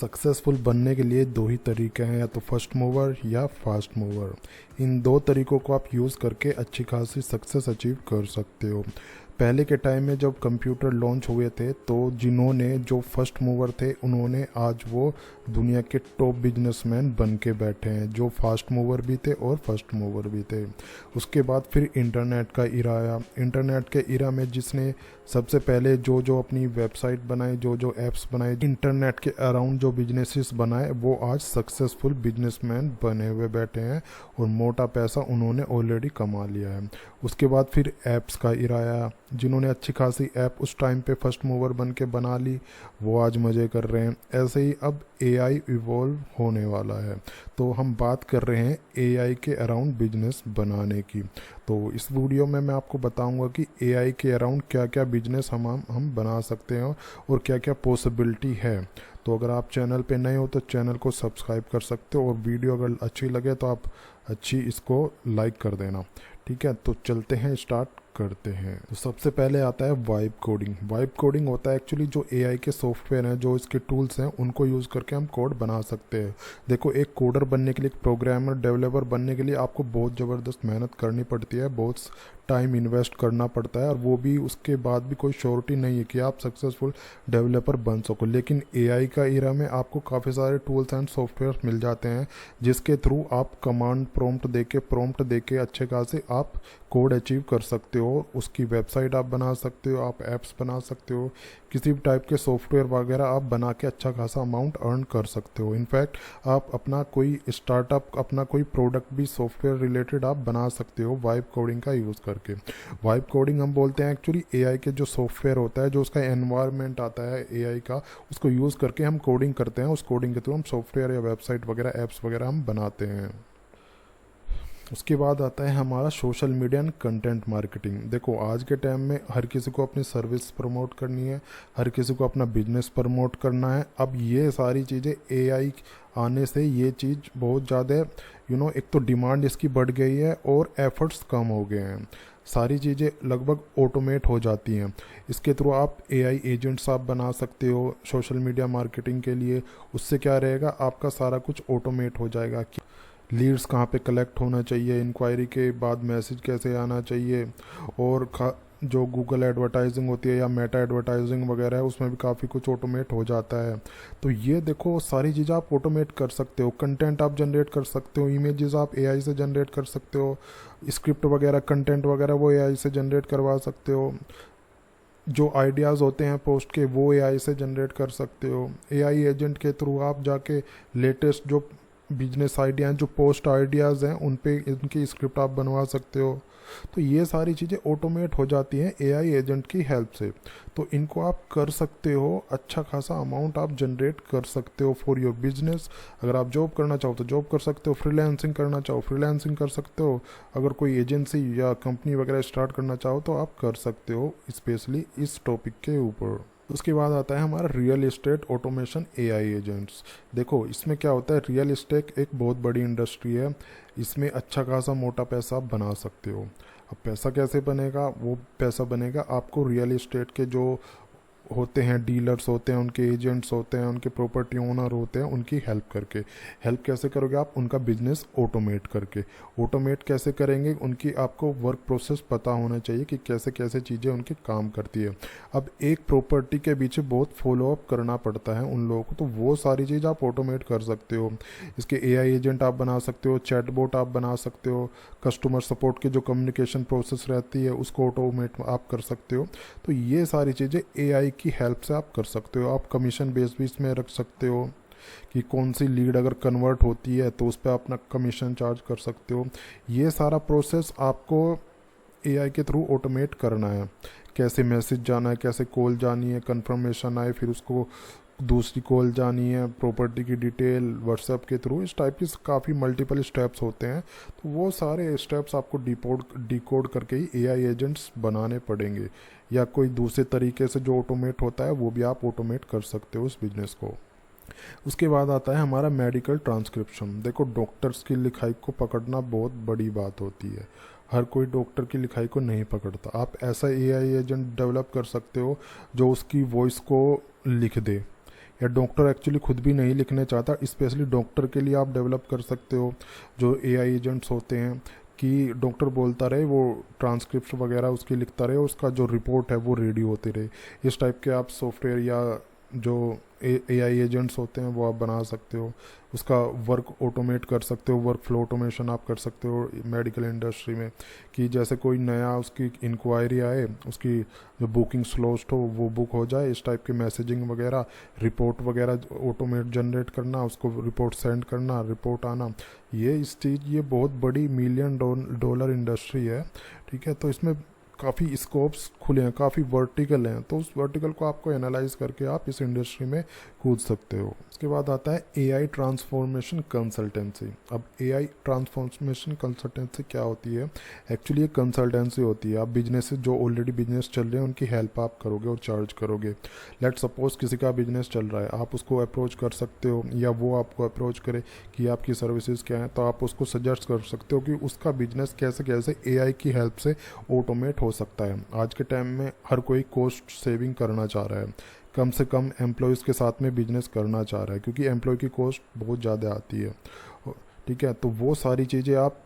Successful बनने के लिए दो ही तरीके हैं, या तो फर्स्ट मूवर या फास्ट मूवर। इन दो तरीकों को आप यूज़ करके अच्छी खासी सक्सेस अचीव कर सकते हो। पहले के टाइम में जब कंप्यूटर लॉन्च हुए थे तो जिन्होंने जो फर्स्ट मूवर थे उन्होंने आज वो दुनिया के टॉप बिजनेसमैन बन के बैठे हैं, जो फास्ट मूवर भी थे और फर्स्ट मूवर भी थे। उसके बाद फिर इंटरनेट का इरा आया। इंटरनेट के इरा में जिसने सबसे पहले जो अपनी वेबसाइट बनाई, जो ऐप्स बनाए, इंटरनेट के अराउंड जो बिजनेसेस बनाए, वो आज सक्सेसफुल बिजनेसमैन बने हुए बैठे हैं और मोटा पैसा उन्होंने ऑलरेडी कमा लिया है। उसके बाद फिर ऐप्स का इरा आया। जिन्होंने अच्छी खासी ऐप उस टाइम पे फर्स्ट मूवर बन के बना ली, वो आज मज़े कर रहे हैं। ऐसे ही अब एआई इवॉल्व होने वाला है, तो हम बात कर रहे हैं एआई के अराउंड बिजनेस बनाने की। तो इस वीडियो में मैं आपको बताऊंगा कि एआई के अराउंड क्या क्या बिजनेस हम बना सकते हैं और क्या क्या पॉसिबिलिटी है। तो अगर आप चैनल पे नए हो तो चैनल को सब्सक्राइब कर सकते हो, और वीडियो अगर अच्छी लगे तो आप इसको लाइक कर देना। ठीक है, तो चलते हैं, स्टार्ट करते हैं। तो सबसे पहले आता है वाइब कोडिंग। वाइब कोडिंग होता है एक्चुअली जो एआई के सॉफ्टवेयर हैं, जो इसके टूल्स हैं, उनको यूज़ करके हम कोड बना सकते हैं। देखो, एक कोडर बनने के लिए, एक प्रोग्रामर डेवलपर बनने के लिए आपको बहुत ज़बरदस्त मेहनत करनी पड़ती है, बहुत टाइम इन्वेस्ट करना पड़ता है, और वो भी उसके बाद भी कोई श्योरिटी नहीं है कि आप सक्सेसफुल डेवलपर बन सको। लेकिन एआई का एरा में आपको काफ़ी सारे टूल्स एंड सॉफ्टवेयर मिल जाते हैं, जिसके थ्रू आप कमांड प्रॉम्प्ट देके अच्छे खासे आप कोड अचीव कर सकते हो। उसकी वेबसाइट आप बना सकते हो, आप ऐप्स बना सकते हो, किसी भी टाइप के सॉफ्टवेयर वगैरह आप बना के अच्छा खासा अमाउंट अर्न कर सकते हो। इनफैक्ट आप अपना कोई स्टार्टअप, अपना कोई प्रोडक्ट भी सॉफ्टवेयर रिलेटेड आप बना सकते हो वाइब कोडिंग का यूज़ करके। वाइब कोडिंग हम बोलते हैं एक्चुअली एआई के जो सॉफ्टवेयर होता है, जो उसका एनवायरनमेंट आता है एआई का, उसको यूज़ करके हम कोडिंग करते हैं। उस कोडिंग के थ्रू हम सॉफ्टवेयर या वेबसाइट वगैरह, ऐप्स वगैरह हम बनाते हैं। उसके बाद आता है हमारा social media and content marketing. देखो, आज के टाइम में हर किसी को अपनी सर्विस प्रमोट करनी है, हर किसी को अपना बिजनेस प्रमोट करना है। अब ये सारी चीज़ें एआई आने से ये चीज़ बहुत ज़्यादा एक तो डिमांड इसकी बढ़ गई है और एफर्ट्स कम हो गए हैं। सारी चीज़ें लगभग ऑटोमेट हो जाती हैं। इसके थ्रू आप एआई एजेंट्स आप बना सकते हो सोशल मीडिया मार्केटिंग के लिए। उससे क्या रहेगा, आपका सारा कुछ ऑटोमेट हो जाएगा कि लीड्स कहाँ पे कलेक्ट होना चाहिए, इंक्वायरी के बाद मैसेज कैसे आना चाहिए, और जो गूगल एडवर्टाइजिंग होती है या मेटा एडवर्टाइजिंग वगैरह है, उसमें भी काफ़ी कुछ ऑटोमेट हो जाता है। तो ये देखो, सारी चीज़ें आप ऑटोमेट कर सकते हो। कंटेंट आप जनरेट कर सकते हो, इमेजेस आप एआई से जनरेट कर सकते हो, स्क्रिप्ट वगैरह, कंटेंट वगैरह वो एआई से जनरेट करवा सकते हो। जो आइडियाज़ होते हैं पोस्ट के, वो एआई से जनरेट कर सकते हो। एआई एजेंट के थ्रू आप जाके लेटेस्ट जो बिजनेस आइडिया हैं, जो पोस्ट आइडियाज़ हैं, उन पे इनकी स्क्रिप्ट आप बनवा सकते हो। तो ये सारी चीज़ें ऑटोमेट हो जाती हैं एआई एजेंट की हेल्प से। तो इनको आप कर सकते हो, अच्छा खासा अमाउंट आप जनरेट कर सकते हो फॉर योर बिजनेस। अगर आप जॉब करना चाहो तो जॉब कर सकते हो, फ्रीलांसिंग करना चाहो फ्रीलांसिंग कर सकते हो, अगर कोई एजेंसी या कंपनी वगैरह स्टार्ट करना चाहो तो आप कर सकते हो, स्पेशली इस टॉपिक के ऊपर। उसके बाद आता है हमारा real estate automation AI agents. देखो, इसमें क्या होता है, रियल एस्टेट एक बहुत बड़ी इंडस्ट्री है, इसमें अच्छा खासा मोटा पैसा आप बना सकते हो। अब पैसा कैसे बनेगा, वो पैसा बनेगा आपको रियल एस्टेट के जो होते हैं, डीलर्स होते हैं, उनके एजेंट्स होते हैं, उनके प्रॉपर्टी ओनर होते हैं, उनकी हेल्प करके। हेल्प कैसे करोगे आप, उनका बिजनेस ऑटोमेट करके। ऑटोमेट कैसे करेंगे, उनकी आपको वर्क प्रोसेस पता होना चाहिए कि कैसे कैसे चीज़ें उनकी काम करती है। अब एक प्रॉपर्टी के पीछे बहुत फॉलोअप करना पड़ता है उन लोगों को, तो वो सारी चीज़ आप ऑटोमेट कर सकते हो। इसके एआई एजेंट आप बना सकते हो, चैटबॉट आप बना सकते हो, कस्टमर सपोर्ट की जो कम्युनिकेशन प्रोसेस रहती है उसको ऑटोमेट आप कर सकते हो। तो ये सारी चीज़ें एआई की हेल्प से आप कर सकते हो। आप कमीशन बेस भी इसमें रख सकते हो कि कौन सी लीड अगर कन्वर्ट होती है तो उस पर अपना कमीशन चार्ज कर सकते हो। ये सारा प्रोसेस आपको एआई के थ्रू ऑटोमेट करना है। कैसे मैसेज जाना है, कैसे कॉल जानी है, कंफर्मेशन आए, फिर उसको दूसरी कॉल जानी है, प्रॉपर्टी की डिटेल व्हाट्सएप के थ्रू, इस टाइप की काफ़ी मल्टीपल स्टेप्स होते हैं। तो वो सारे स्टेप्स आपको डिकोड करके ही एआई एजेंट्स बनाने पड़ेंगे, या कोई दूसरे तरीके से जो ऑटोमेट होता है वो भी आप ऑटोमेट कर सकते हो उस बिजनेस को। उसके बाद आता है हमारा मेडिकल ट्रांसक्रिप्शन। देखो, डॉक्टर्स की लिखाई को पकड़ना बहुत बड़ी बात होती है, हर कोई डॉक्टर की लिखाई को नहीं पकड़ता। आप ऐसा एआई एजेंट डेवलप कर सकते हो जो उसकी वॉइस को लिख दे, या डॉक्टर एक्चुअली खुद भी नहीं लिखने चाहता, स्पेशली डॉक्टर के लिए आप डेवलप कर सकते हो जो एआई एजेंट्स होते हैं कि डॉक्टर बोलता रहे, वो ट्रांसक्रिप्ट वगैरह उसकी लिखता रहे, उसका जो रिपोर्ट है वो रेडी होती रहे। इस टाइप के आप सॉफ्टवेयर या जो एआई एजेंट्स होते हैं वो आप बना सकते हो, उसका वर्क ऑटोमेट कर सकते हो, वर्क फ्लो ऑटोमेशन आप कर सकते हो मेडिकल इंडस्ट्री में, कि जैसे कोई नया उसकी इंक्वायरी आए, उसकी जो बुकिंग स्लॉट हो वो बुक हो जाए, इस टाइप की मैसेजिंग वगैरह, रिपोर्ट वगैरह ऑटोमेट जनरेट करना, उसको रिपोर्ट सेंड करना, रिपोर्ट आना, ये बहुत बड़ी $1 मिलियन इंडस्ट्री है। ठीक है, तो इसमें काफ़ी स्कोप्स खुले हैं, काफ़ी वर्टिकल हैं, तो उस वर्टिकल को आपको एनालाइज करके आप इस इंडस्ट्री में कूद सकते हो। उसके बाद आता है एआई ट्रांसफॉर्मेशन कंसल्टेंसी। अब एआई ट्रांसफॉर्मेशन कंसल्टेंसी क्या होती है? एक्चुअली ये कंसल्टेंसी होती है, आप बिजनेस जो ऑलरेडी बिजनेस चल रहे हैं उनकी हेल्प आप करोगे और चार्ज करोगे। लेट सपोज किसी का बिजनेस चल रहा है, आप उसको अप्रोच कर सकते हो या वो आपको अप्रोच करे कि आपकी सर्विसेज क्या हैं, तो आप उसको सजेस्ट कर सकते हो कि उसका बिजनेस कैसे कैसे एआई की हेल्प से ऑटोमेट हो सकता है। आज के टाइम में हर कोई कॉस्ट सेविंग करना चाह रहा है, कम से कम एम्प्लॉयज़ के साथ में बिजनेस करना चाह रहा है, क्योंकि एम्प्लॉय की कॉस्ट बहुत ज़्यादा आती है। ठीक है, तो वो सारी चीज़ें आप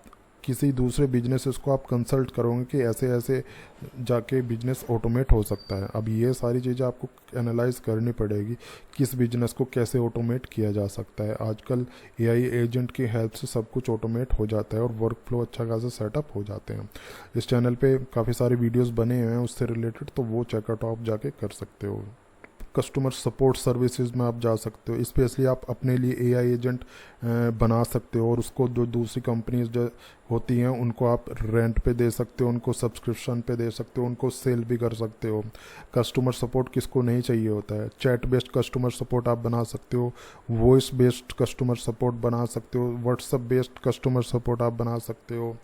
किसी दूसरे बिजनेसेस को आप कंसल्ट करोगे कि ऐसे ऐसे जाके बिजनेस ऑटोमेट हो सकता है। अब ये सारी चीज़ें आपको एनालाइज करनी पड़ेगी, किस बिजनेस को कैसे ऑटोमेट किया जा सकता है। आजकल एआई एजेंट की हेल्प से सब कुछ ऑटोमेट हो जाता है और वर्क फ्लो अच्छा खासा सेटअप हो जाते हैं। इस चैनल पे काफ़ी सारे वीडियोस बने हुए हैं उससे रिलेटेड, तो वो चेकआउट आप जाके कर सकते हो। कस्टमर सपोर्ट सर्विसेज में आप जा सकते हो, स्पेशली आप अपने लिए एआई एजेंट बना सकते हो और उसको जो दूसरी कंपनीज जो होती हैं उनको आप रेंट पे दे सकते हो, उनको सब्सक्रिप्शन पे दे सकते हो, उनको सेल भी कर सकते हो। कस्टमर सपोर्ट किसको नहीं चाहिए होता है? चैट बेस्ड कस्टमर सपोर्ट आप बना सकते हो, वॉइस बेस्ड कस्टमर सपोर्ट बना सकते हो, व्हाट्सएप बेस्ड कस्टमर सपोर्ट आप बना सकते हो।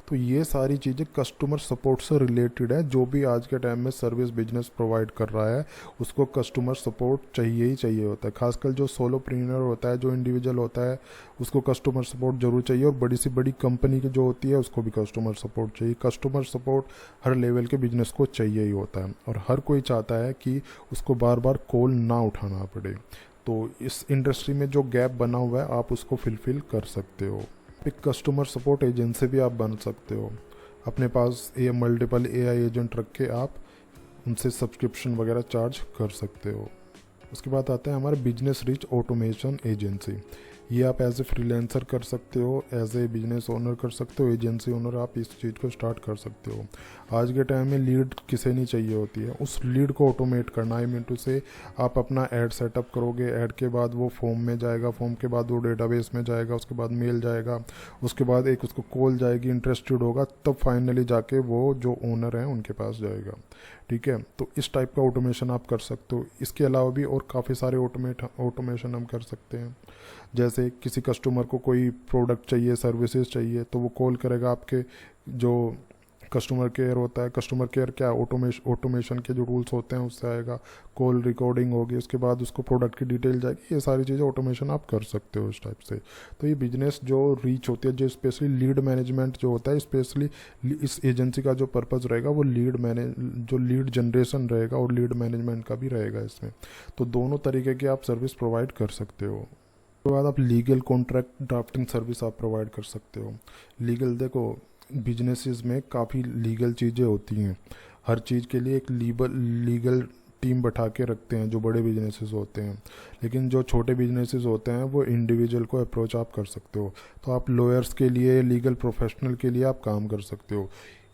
तो ये सारी चीज़ें कस्टमर सपोर्ट से रिलेटेड है। जो भी आज के टाइम में सर्विस बिजनेस प्रोवाइड कर रहा है उसको कस्टमर सपोर्ट चाहिए ही चाहिए होता है। खासकर जो सोलोप्रेन्योर होता है, जो इंडिविजुअल होता है, उसको कस्टमर सपोर्ट जरूर चाहिए, और बड़ी सी बड़ी कंपनी की जो होती है उसको भी कस्टमर सपोर्ट चाहिए। कस्टमर सपोर्ट हर लेवल के बिजनेस को चाहिए ही होता है, और हर कोई चाहता है कि उसको बार बार कॉल ना उठाना पड़े। तो इस इंडस्ट्री में जो गैप बना हुआ है आप उसको फिलफिल कर सकते हो। एक कस्टमर सपोर्ट एजेंसी भी आप बन सकते हो, अपने पास ये मल्टीपल एआई एजेंट रख के आप उनसे सब्सक्रिप्शन वगैरह चार्ज कर सकते हो। उसके बाद आता है हमारा बिजनेस रीच ऑटोमेशन एजेंसी। ये आप एज ए फ्रीलांसर कर सकते हो, एज ए बिजनेस ओनर कर सकते हो, एजेंसी ओनर आप इस चीज़ को स्टार्ट कर सकते हो। आज के टाइम में लीड किसे नहीं चाहिए होती है, उस लीड को ऑटोमेट करना। आई मीन टू से आप अपना ऐड सेटअप करोगे, ऐड के बाद वो फॉर्म में जाएगा, फॉर्म के बाद वो डेटाबेस में जाएगा, उसके बाद मेल जाएगा, उसके बाद एक उसको कॉल जाएगी, इंटरेस्टेड होगा, तब फाइनली जाके वो जो ओनर हैं उनके पास जाएगा। ठीक है, तो इस टाइप का ऑटोमेशन आप कर सकते हो। इसके अलावा भी और काफ़ी सारे ऑटोमेशन हम कर सकते हैं। जैसे किसी कस्टमर को कोई प्रोडक्ट चाहिए, सर्विसेज चाहिए, तो वो कॉल करेगा आपके जो कस्टमर केयर होता है। कस्टमर केयर क्या, ऑटोमेशन के जो रूल्स होते हैं उससे आएगा, कॉल रिकॉर्डिंग होगी, उसके बाद उसको प्रोडक्ट की डिटेल जाएगी। ये सारी चीज़ें ऑटोमेशन आप कर सकते हो इस टाइप से। तो ये बिजनेस जो रीच होती है, जो स्पेशली लीड मैनेजमेंट जो होता है, स्पेशली इस एजेंसी का जो पर्पज़ रहेगा वो लीड जनरेशन रहेगा और लीड मैनेजमेंट का भी रहेगा इसमें। तो दोनों तरीके की आप सर्विस प्रोवाइड कर सकते हो। उसके बाद आप लीगल कॉन्ट्रैक्ट ड्राफ्टिंग सर्विस आप प्रोवाइड कर सकते हो। लीगल, देखो बिजनेसेस में काफ़ी लीगल चीज़ें होती हैं, हर चीज़ के लिए एक लीगल टीम बैठा के रखते हैं जो बड़े बिजनेसेस होते हैं। लेकिन जो छोटे बिजनेसेस होते हैं वो इंडिविजुअल को अप्रोच आप कर सकते हो। तो आप लॉयर्स के लिए, लीगल प्रोफेशनल के लिए आप काम कर सकते हो।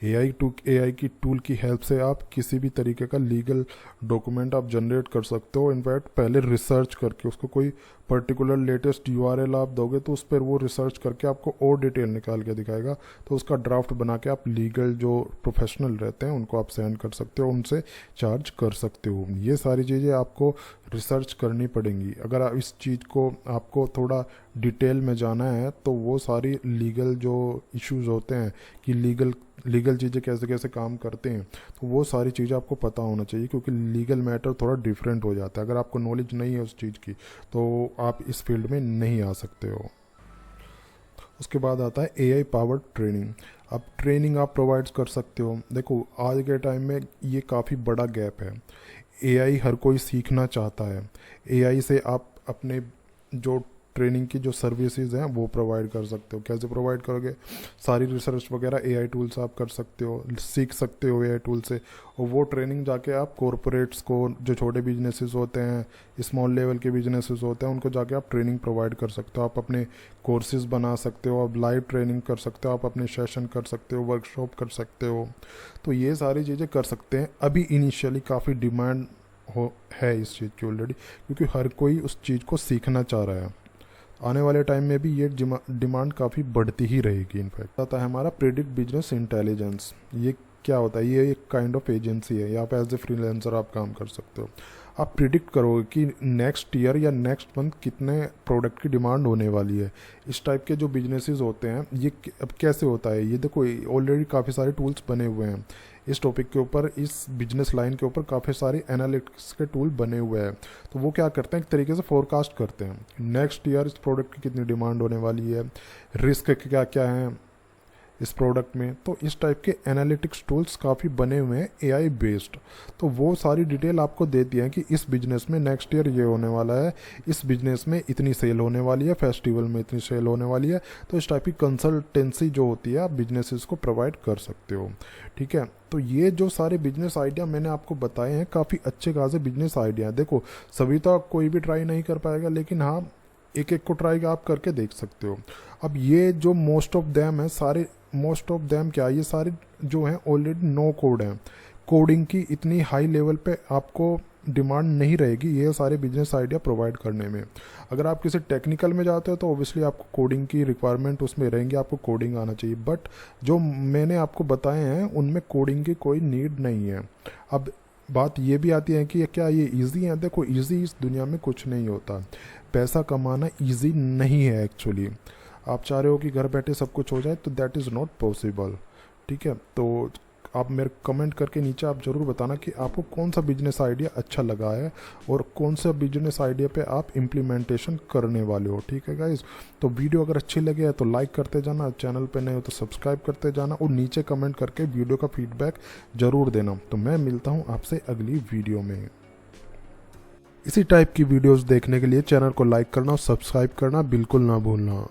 एआई की टूल की हेल्प से आप किसी भी तरीके का लीगल डॉक्यूमेंट आप जनरेट कर सकते हो। इनफैक्ट पहले रिसर्च करके उसको कोई पर्टिकुलर लेटेस्ट यूआरएल आप दोगे तो उस पर वो रिसर्च करके आपको और डिटेल निकाल के दिखाएगा। तो उसका ड्राफ्ट बना के आप लीगल जो प्रोफेशनल रहते हैं उनको आप सेंड कर सकते हो, उनसे चार्ज कर सकते हो। ये सारी चीज़ें आपको रिसर्च करनी पड़ेंगी। अगर आप इस चीज़ को आपको थोड़ा डिटेल में जाना है तो वो सारी लीगल जो इश्यूज होते हैं कि लीगल चीज़ें कैसे कैसे काम करते हैं, तो वो सारी चीज़ें आपको पता होना चाहिए, क्योंकि लीगल मैटर थोड़ा डिफरेंट हो जाता है। अगर आपको नॉलेज नहीं है उस चीज़ की तो आप इस फील्ड में नहीं आ सकते हो। उसके बाद आता है एआई पावर्ड ट्रेनिंग। अब ट्रेनिंग आप प्रोवाइड कर सकते हो। देखो आज के टाइम में ये काफ़ी बड़ा गैप है। एआई हर कोई सीखना चाहता है। एआई से आप अपने जो ट्रेनिंग की जो सर्विसेज हैं वो प्रोवाइड कर सकते हो। कैसे प्रोवाइड करोगे? सारी रिसर्च वगैरह एआई टूल से आप कर सकते हो, सीख सकते हो एआई टूल से, और वो ट्रेनिंग जाके आप कॉरपोरेट्स को, जो छोटे बिजनेसेस होते हैं, स्मॉल लेवल के बिजनेसेस होते हैं, उनको जाके आप ट्रेनिंग प्रोवाइड कर सकते हो। आप अपने कोर्सेज बना सकते हो, आप लाइव ट्रेनिंग कर सकते हो, आप अपने सेशन कर सकते हो, वर्कशॉप कर सकते हो। तो ये सारी चीज़ें कर सकते हैं। अभी इनिशियली काफ़ी डिमांड है इस चीज़ की ऑलरेडी, क्योंकि हर कोई उस चीज़ को सीखना चाह रहा है। आने वाले टाइम में भी ये डिमांड काफ़ी बढ़ती ही रहेगी। इनफैक्ट आता है हमारा प्रेडिक्ट बिजनेस इंटेलिजेंस। ये क्या होता है? ये एक काइंड ऑफ एजेंसी है। यहाँ पे एज ए फ्रीलांसर आप काम कर सकते हो। आप प्रिडिक्ट करोगे कि नेक्स्ट ईयर या नेक्स्ट मंथ कितने प्रोडक्ट की डिमांड होने वाली है। इस टाइप के जो बिजनेसेस होते हैं, ये अब कैसे होता है? ये देखो, ऑलरेडी काफ़ी सारे टूल्स बने हुए हैं इस टॉपिक के ऊपर, इस बिजनेस लाइन के ऊपर काफ़ी सारे एनालिटिक्स के टूल बने हुए हैं। तो वो क्या करते हैं, एक तरीके से फोरकास्ट करते हैं नेक्स्ट ईयर इस प्रोडक्ट की कितनी डिमांड होने वाली है, रिस्क क्या क्या है इस प्रोडक्ट में। तो इस टाइप के एनालिटिक्स टूल्स काफ़ी बने हुए हैं एआई बेस्ड। तो वो सारी डिटेल आपको देती हैं कि इस बिजनेस में नेक्स्ट ईयर ये होने वाला है, इस बिजनेस में इतनी सेल होने वाली है, फेस्टिवल में इतनी सेल होने वाली है। तो इस टाइप की कंसल्टेंसी जो होती है आप बिजनेसेस को प्रोवाइड कर सकते हो। ठीक है, तो ये जो सारे बिजनेस आइडिया मैंने आपको बताए हैं, काफ़ी अच्छे खासे बिजनेस आइडिया। देखो, सभी तो कोई भी ट्राई नहीं कर पाएगा, लेकिन हाँ, एक एक को ट्राई आप करके देख सकते हो। अब ये जो मोस्ट ऑफ देम है, सारे मोस्ट ऑफ देम क्या, ये सारे जो हैं ऑलरेडी नो कोड हैं। कोडिंग की इतनी हाई लेवल पे आपको डिमांड नहीं रहेगी ये सारे बिजनेस आइडिया प्रोवाइड करने में। अगर आप किसी टेक्निकल में जाते हो तो ऑब्वियसली आपको कोडिंग की रिक्वायरमेंट उसमें रहेंगी, आपको कोडिंग आना चाहिए। बट जो मैंने आपको बताए हैं उनमें कोडिंग की कोई नीड नहीं है। अब बात ये भी आती है कि क्या ये इजी है? देखो, इजी इस दुनिया में कुछ नहीं होता। पैसा कमाना इजी नहीं है एक्चुअली। आप चाह रहे हो कि घर बैठे सब कुछ हो जाए, तो दैट इज़ नॉट पॉसिबल। ठीक है, तो आप मेरे कमेंट करके नीचे आप ज़रूर बताना कि आपको कौन सा बिजनेस आइडिया अच्छा लगा है और कौन सा बिजनेस आइडिया पे आप इम्प्लीमेंटेशन करने वाले हो। ठीक है गाइज, तो वीडियो अगर अच्छी लगे तो लाइक करते जाना, चैनल पे नए हो तो सब्सक्राइब करते जाना, और नीचे कमेंट करके वीडियो का फीडबैक ज़रूर देना। तो मैं मिलता हूँ आपसे अगली वीडियो में। इसी टाइप की वीडियोस देखने के लिए चैनल को लाइक करना और सब्सक्राइब करना बिल्कुल ना भूलना।